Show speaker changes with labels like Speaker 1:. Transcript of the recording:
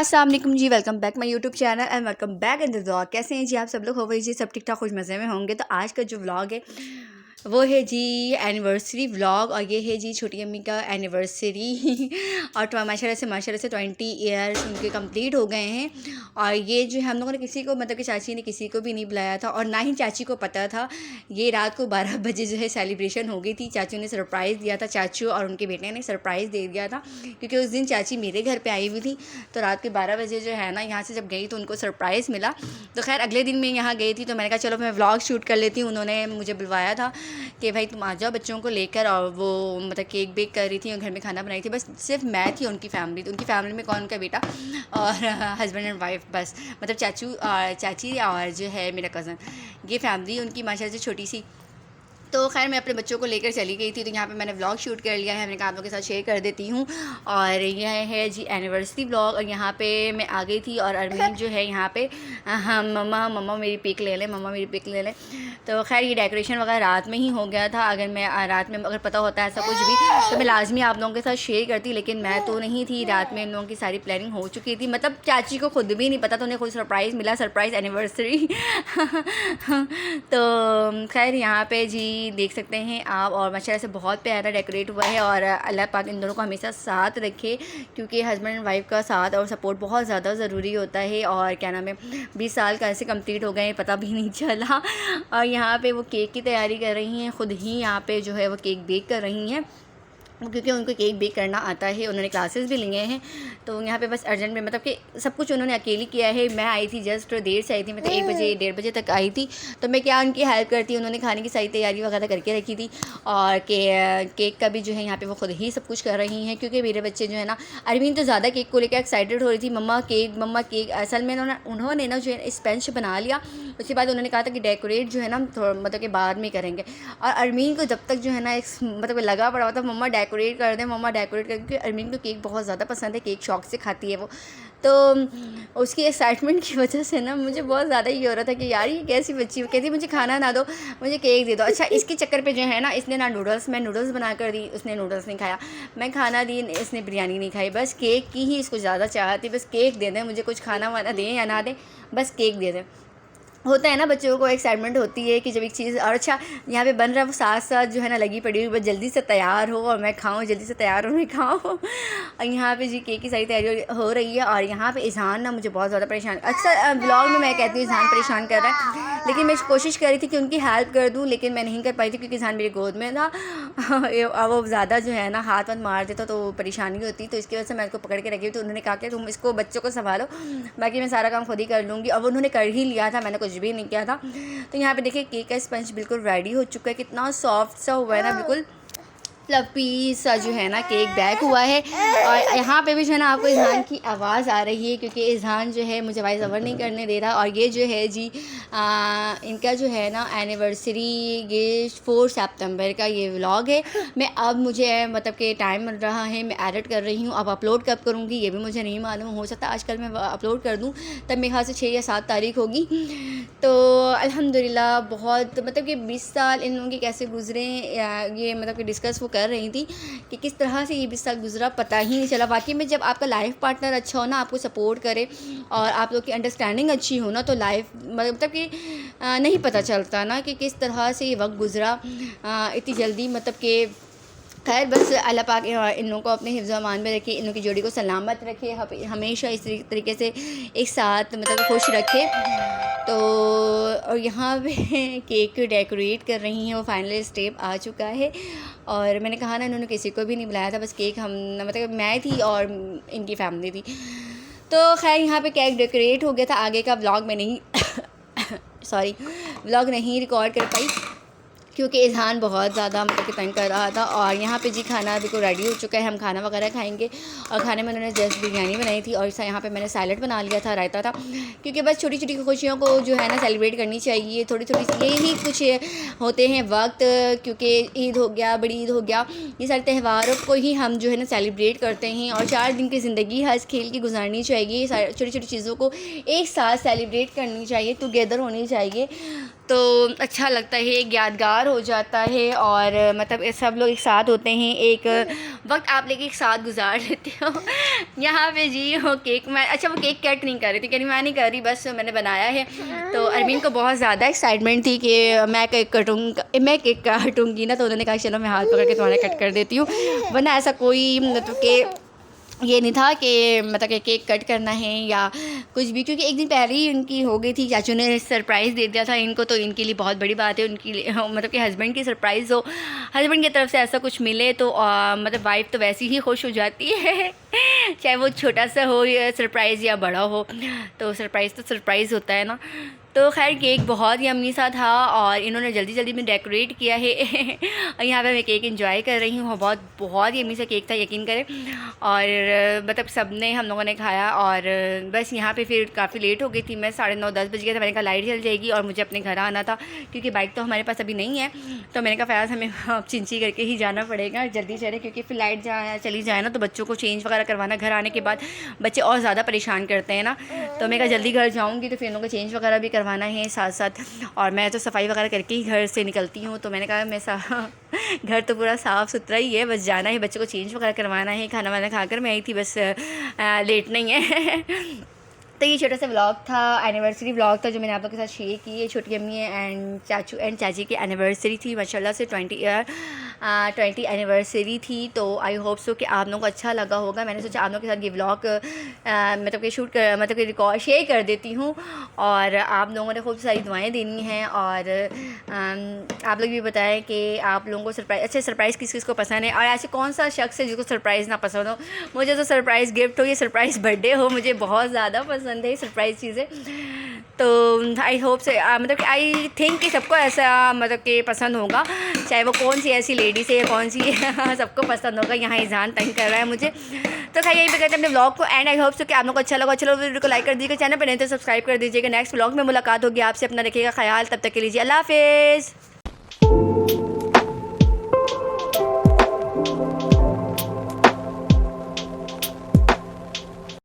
Speaker 1: अस्सलाम वालेकुम जी, welcome back my YouTube channel and welcome back in the vlog. कैसे हैं जी आप सब लोग? हो वही जी सब ठीक ठाक खुश मज़े में होंगे। तो आज का जो व्लॉग है वो है जी एनिवर्सरी व्लॉग, और ये है जी छोटी अम्मी का एनिवर्सरी और तो माशाल्लाह से 20 ईयर्स उनके कंप्लीट हो गए हैं। और ये जो हम लोगों ने किसी को मतलब कि चाची ने किसी को भी नहीं बुलाया था और ना ही चाची को पता था। ये रात को 12 बजे जो है सेलिब्रेशन हो गई थी। चाचू ने सरप्राइज़ दिया था, चाचू और उनके बेटे ने सरप्राइज़ दे दिया था, क्योंकि उस दिन चाची मेरे घर पर आई हुई थी। तो रात के 12 बजे जो है ना यहाँ से जब गई तो उनको सरप्राइज़ मिला। तो खैर अगले दिन मैं यहाँ गई थी तो मैंने कहा चलो मैं व्लॉग शूट कर लेती हूँ। उन्होंने मुझे बुलवाया था कि भाई तुम आ जाओ बच्चों को लेकर, और वो मतलब केक बेक कर रही थी और घर में खाना बनाई थी। बस सिर्फ मैं थी, उनकी फैमिली में कौन, उनका बेटा और हस्बैंड एंड वाइफ, बस मतलब चाचू और चाची और जो है मेरा कज़न, ये फैमिली उनकी माशाल्लाह से छोटी सी। तो खैर मैं अपने बच्चों को लेकर चली गई थी, तो यहाँ पे मैंने व्लॉग शूट कर लिया है। मैंने कहा आप लोगों के साथ शेयर कर देती हूँ। और यह है जी एनिवर्सरी व्लॉग। और यहाँ पे मैं आ गई थी और अरमीन जो है यहाँ पे मम्मा मेरी पिक ले लें, मम्मा मेरी पिक ले लें। तो खैर ये डेकोरेशन वगैरह रात में ही हो गया था। अगर मैं रात में अगर पता होता है ऐसा कुछ भी तो मैं लाजमी आप लोगों के साथ शेयर करती, लेकिन मैं तो नहीं थी। रात में इन लोगों की सारी प्लानिंग हो चुकी थी, मतलब चाची को खुद भी नहीं पता था, उन्हें खुद सरप्राइज़ मिला, सरप्राइज़ एनिवर्सरी तो खैर यहाँ पे जी देख सकते हैं आप, और माशाल्लाह से बहुत प्यारा डेकोरेट हुआ है। और अल्लाह पाक इन दोनों को हमेशा साथ रखे, क्योंकि हस्बैंड एंड वाइफ का साथ और सपोर्ट बहुत ज़्यादा ज़रूरी होता है। और क्या नाम है 20 साल का ऐसे कंप्लीट हो गए, पता भी नहीं चला। और यहाँ पे वो केक की तैयारी कर रही हैं, ख़ुद ही यहाँ पे जो है वो केक बेक कर रही हैं, क्योंकि उनको केक बेक करना आता है। उन्होंने क्लासेस भी लिए हैं। तो यहाँ पे बस अर्जेंट में मतलब कि सब कुछ उन्होंने अकेली किया है। मैं आई थी जस्ट देर से आई थी, मतलब 1 बजे 1:30 बजे तक आई थी। तो मैं क्या उनकी हेल्प करती, उन्होंने खाने की सारी तैयारी वगैरह करके रखी थी। और केक का भी जो है यहाँ पे वो खुद ही सब कुछ कर रही हैं, क्योंकि मेरे बच्चे जो है ना, अरमीन तो ज़्यादा केक को लेकर एक्साइटेड हो रही थी, मम्मा केक। असल में उन्होंने ना जो है स्पंज बना लिया। उसके बाद उन्होंने कहा था कि डेकोरेट जो है ना थोड़ा मतलब कि बाद में करेंगे। और अरमीन को जब तक जो है ना एक मतलब लगा पड़ा हुआ था मम्मा डेकोरेट कर दें, मम्मा डेकोरेट कर, क्योंकि अरमीन को केक बहुत ज़्यादा पसंद है, केक शौक से खाती है वो। तो उसकी एक्साइटमेंट की वजह से ना मुझे बहुत ज़्यादा ये हो रहा था कि यार ये कैसी बच्ची, कहती मुझे खाना ना दो, मुझे केक दे दो। अच्छा इसके चक्कर पे जो है ना इसने ना मैं नूडल्स बना कर दी, उसने नूडल्स नहीं खाया। मैं खाना दी, इसने बिरयानी नहीं खाई। बस केक की ही इसको ज़्यादा चाहती, बस केक दे दें मुझे, कुछ खाना वाना दें या ना दें, बस केक दे दें। होता है ना बच्चों को एक्साइटमेंट होती है कि जब एक चीज़, और अच्छा यहाँ पे बन रहा है वो साथ साथ जो है ना लगी पड़ी हुई, बस जल्दी से तैयार हो और मैं खाऊं, जल्दी से तैयार हो मैं खाऊं। और यहाँ पे जी केक की सारी तैयारी हो रही है। और यहाँ पे इज़हान ना मुझे बहुत ज़्यादा परेशान, अक्सर ब्लॉग में मैं कहती हूँ इज़हान परेशान कर रहा है, लेकिन मैं कोशिश कर रही थी कि उनकी हेल्प कर दूँ, लेकिन मैं नहीं कर पाई थी क्योंकि इज़हान मेरी गोद में था। वो ज़्यादा जो है ना हाथ मार देता तो परेशानी होती, तो इसकी वजह से मैं उसको पकड़ के रखी हुई। तो उन्होंने कहा कि तुम इसको बच्चों को संभालो, बाकी मैं सारा काम खुद ही कर लूँगी। और उन्होंने कर ही लिया था, मैंने कुछ भी नहीं किया था। तो यहाँ पे देखिए केक का स्पंज बिल्कुल रेडी हो चुका है, कितना सॉफ्ट सा हुआ है ना, बिल्कुल फ्लफी सा जो है ना केक बैक हुआ है। और यहाँ पे भी जो है ना आपको इज़हान की आवाज़ आ रही है, क्योंकि इज़हान जो है मुझे वॉइस ओवर नहीं करने दे रहा। और ये जो है जी इनका जो है ना एनिवर्सरी, ये 4 सितंबर का ये व्लॉग है। मैं अब मुझे मतलब कि टाइम मिल रहा है, मैं एडिट कर रही हूँ। अब अपलोड कब करूँगी ये भी मुझे नहीं मालूम, हो सकता है आजकल मैं अपलोड कर दूँ, तब मेरे ख्याल से 6 या 7 तारीख होगी। तो अल्हम्दुलिल्लाह बहुत मतलब कि 20 साल इन लोगों के कैसे गुजरे, ये मतलब कि डिस्कस वो कर रही थी कि किस तरह से ये 20 साल गुजरा, पता ही नहीं चला। बाकी में जब आपका लाइफ पार्टनर अच्छा हो ना, आपको सपोर्ट करे और आप लोग की अंडरस्टैंडिंग अच्छी हो ना, तो लाइफ मतलब कि नहीं पता चलता ना कि किस तरह से ये वक्त गुजरा इतनी जल्दी। मतलब कि खैर बस अल्लाह पाक इन लोगों को अपने हिफ्ज़ अमान में रखे, इन लोगों की जोड़ी को सलामत रखे, हमेशा इस तरीके से एक साथ मतलब खुश रखे। तो और यहाँ पे केक डेकोरेट कर रही हैं, वो फाइनल स्टेप आ चुका है। और मैंने कहा ना इन्होंने किसी को भी नहीं बुलाया था, बस केक हम मतलब मैं थी और इनकी फैमिली थी। तो खैर यहाँ पे केक डेकोरेट हो गया था। आगे का व्लॉग मैं नहीं व्लॉग नहीं रिकॉर्ड कर पाई, क्योंकि इज़हान बहुत ज़्यादा मतलब कि तंग कर रहा था। और यहाँ पे जी खाना बिल्कुल रेडी हो चुका है, हम खाना वगैरह खाएंगे। और खाने में उन्होंने जस्ट बिरयानी बनाई थी, और यहाँ पे मैंने सैलड बना लिया था, रायता था, क्योंकि बस छोटी छोटी खुशियों को जो है ना सेलिब्रेट करनी चाहिए। थोड़ी थोड़ी यही कुछ होते हैं वक्त, क्योंकि ईद हो गया, बड़ी ईद हो गया, ये सारे त्योहारों को ही हम जो है ना सेलिब्रेट करते हैं। और 4 दिन की ज़िंदगी हंस खेल की गुजारनी चाहिए, छोटी छोटी चीज़ों को एक साथ सेलिब्रेट करनी चाहिए, टुगेदर होनी चाहिए। तो अच्छा लगता है, एक यादगार हो जाता है। और मतलब सब लोग एक साथ होते हैं, एक वक्त आप लेके एक साथ गुजार लेते हो। यहाँ पे जी वो केक, मैं अच्छा वो केक कट नहीं कर रही थी, कह रही मैं नहीं कर रही, बस मैंने बनाया है। तो अरमीन को बहुत ज़्यादा एक्साइटमेंट थी कि मैं केक काटूँगी ना, तो उन्होंने कहा चलो मैं हाथ पकड़ के तुम्हारा कट कर देती हूँ। वरना ऐसा कोई मतलब कि ये नहीं था कि मतलब कि केक कट करना है या कुछ भी, क्योंकि एक दिन पहले ही उनकी हो गई थी। चाचू ने सरप्राइज़ दे दिया था इनको, तो इनके लिए बहुत बड़ी बात है उनके लिए, मतलब कि हस्बैंड की सरप्राइज़ हो, हस्बैंड की तरफ से ऐसा कुछ मिले तो मतलब वाइफ तो वैसे ही खुश हो जाती है। चाहे वो छोटा सा हो या सरप्राइज़ या बड़ा हो, तो सरप्राइज़ होता है ना। तो खैर केक बहुत ही यम्मी सा था और इन्होंने जल्दी जल्दी में डेकोरेट किया है। और यहाँ पे मैं केक एंजॉय कर रही हूँ, बहुत यम्मी सा केक था, यकीन करें। और मतलब सब ने हम लोगों ने खाया और बस यहाँ पे फिर काफ़ी लेट हो गई थी, मैं 9:30-10 बज गया था। मैंने कहा लाइट जल जाएगी और मुझे अपने घर आना था, क्योंकि बाइक तो हमारे पास अभी नहीं है। तो मैंने कहा फ़याज़ हमें अब चिंची करके ही जाना पड़ेगा, जल्दी चले, क्योंकि फिर लाइट चली जाए ना तो बच्चों को चेंज वगैरह करवाना, घर आने के बाद बच्चे और ज़्यादा परेशान करते हैं ना। तो मैं कहा जल्दी घर जाऊँगी तो फिर उन लोगों को चेंज वगैरह भी करवाना है साथ साथ। और मैं तो सफाई वगैरह करके ही घर से निकलती हूँ, तो मैंने कहा मैं घर तो पूरा साफ़ सुथरा ही है, बस जाना है, बच्चों को चेंज वगैरह करवाना है। खाना वाना खाकर मैं आई थी, बस लेट नहीं है। तो ये छोटा सा व्लॉग था, एनिवर्सरी व्लॉग था जो मैंने आप लोगों के साथ शेयर की है। छोटी अम्मी एंड चाचू एंड चाची की एनिवर्सरी थी, माशाल्लाह से 20 एनिवर्सरी थी। तो आई होप सो कि आप लोगों को अच्छा लगा होगा। मैंने सोचा आप लोगों के साथ ये व्लॉग मतलब कि मतलब कि रिकॉर्ड शेयर कर देती हूँ। और आप लोगों ने खूब सारी दुआएँ देनी हैं और आप लोग भी बताएं कि आप लोगों को सरप्राइज़ किस किस को पसंद है, और ऐसे कौन सा शख्स है जिसको सरप्राइज़ ना पसंद हो। मुझे तो सरप्राइज़ गिफ्ट हो या सरप्राइज़ बर्थडे हो, मुझे बहुत ज़्यादा पसंद है सरप्राइज़ चीज़ें। तो आई होप से मतलब कि आई थिंक कि सबको ऐसा मतलब कि पसंद होगा, चाहे वो कौन सी ऐसी लेडीज़ है या कौन सी सबको पसंद होगा। यहाँ ईज़ान तंग कर रहा है मुझे। तो खैर यही पे करते हैं अपने व्लॉग को एंड। आई होप सो कि आप लोग को अच्छा लगा वीडियो को लाइक कर दीजिएगा, चैनल पर नहीं तो सब्सक्राइब कर दीजिएगा। नेक्स्ट व्लॉग में मुलाकात होगी आपसे, अपना रखिएगा ख्याल, तब तक के लीजिए अल्लाह हाफिज़।